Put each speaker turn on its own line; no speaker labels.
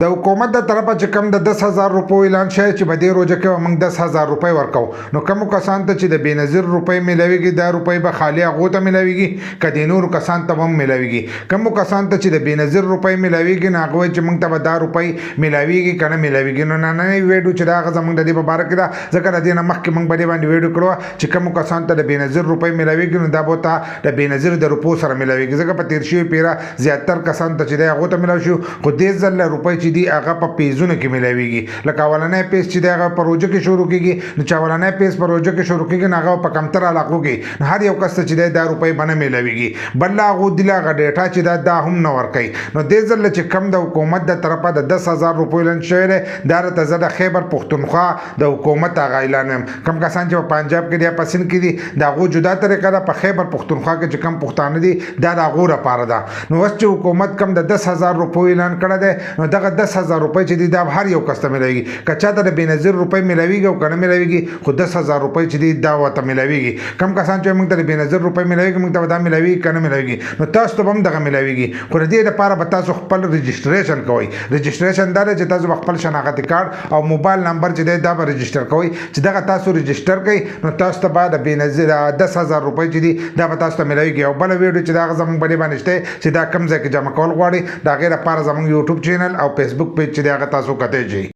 د حکومت د طرفه چې کم د 10,000 روپو اعلان شوی چې په دې روزه کې موږ 10,000 روپۍ ورکو نو کوم کسان ته چې د بېنظیر روپۍ ملاویږي دا روپۍ به خالی هغو ته ملاویږي که د نورو کسان ته هم ملاویږي کوم کسان ته چې د بېنظیر روپۍ ملاویږي نو هغه وایي چې موږ ته به دا روپۍ ملاویږي که نه ملاویږي نو نننۍ ویډیو چې دا هغه زموږ د دې په باره کې ده ځکه د دې نه مخکې موږ په دې باندې ویډیو کړې وه چې کوم کسان ته د بېنظیر روپۍ ملاویږي نو دا به ورته د بېنظیر د روپو سره ملاویږي ځکه په تېر شوي پیره زیاتر کسان ته چې دی هغو ته ملاو شو خو دې ځل روپۍ چې دي هغه په پیزونه کې ملاویږي لکه اولنی پیز چې دی هغه په روژه کې شروع کېږي نو چې اولنی پیز په روژه کې شروع کېږي نو هغه په کمتر علاقو کې نو هر یو کس ته چې دی دا روپۍ به نه ملاویږي بل لا هغو دي هغه ډیټا چې دا هم نه ورکوي نو دې ځل چې کم د حکومت د طرفه د 10,000 روپیو اعلان شوی دی دا راته زه د خیبر پښتونخوا د حکومت هغه اعلان یم کم کسان چې په پنجاب کې دي یا په سند کې دي د هغو جدا طریقه ده په خیبر پښتونخوا کې چې کم پښتانه دي دا د هغو لپاره ده نو اوس چې حکومت کم د 10,000 روپیو اعلان کړی دی نو دغه 10,000 روپۍ چې دي دا هر یو کس ته ملاویږي که چاته د بېنظیر روپۍ ملاویږي او که نه ملاویږي خو 10,000 روپۍ چې دي دا ورته ملاویږي کم کسان چې موږ ته د بېنظیر روپۍ ملاویږي موږ ته به دا ملاویږي که نه ملاویږي نو تاسو ته به هم دغه ملاویږي خو د دې لپاره به تاسو خپل رجسټریشن کوئ رجسټریشن دا دی چې تاسو به خپل شناختي کارت او موبایل نمبر چې دی دا به رجسټر کوئ چې دغه تاسو رجسټر کړئ نو تاسو ته به د بېنظیر 10,000 روپۍ چې دي دا به تاسو ته ملاویږي او بله ویډیو چې دا هغه زموږ په دې باندې شته چې دا کوم ځای کې جمع کول غواړئ د هغې لپاره زموږ یوټیوب چینل او فیسبوک پیج چې دی هغه تاسو کتلی شئ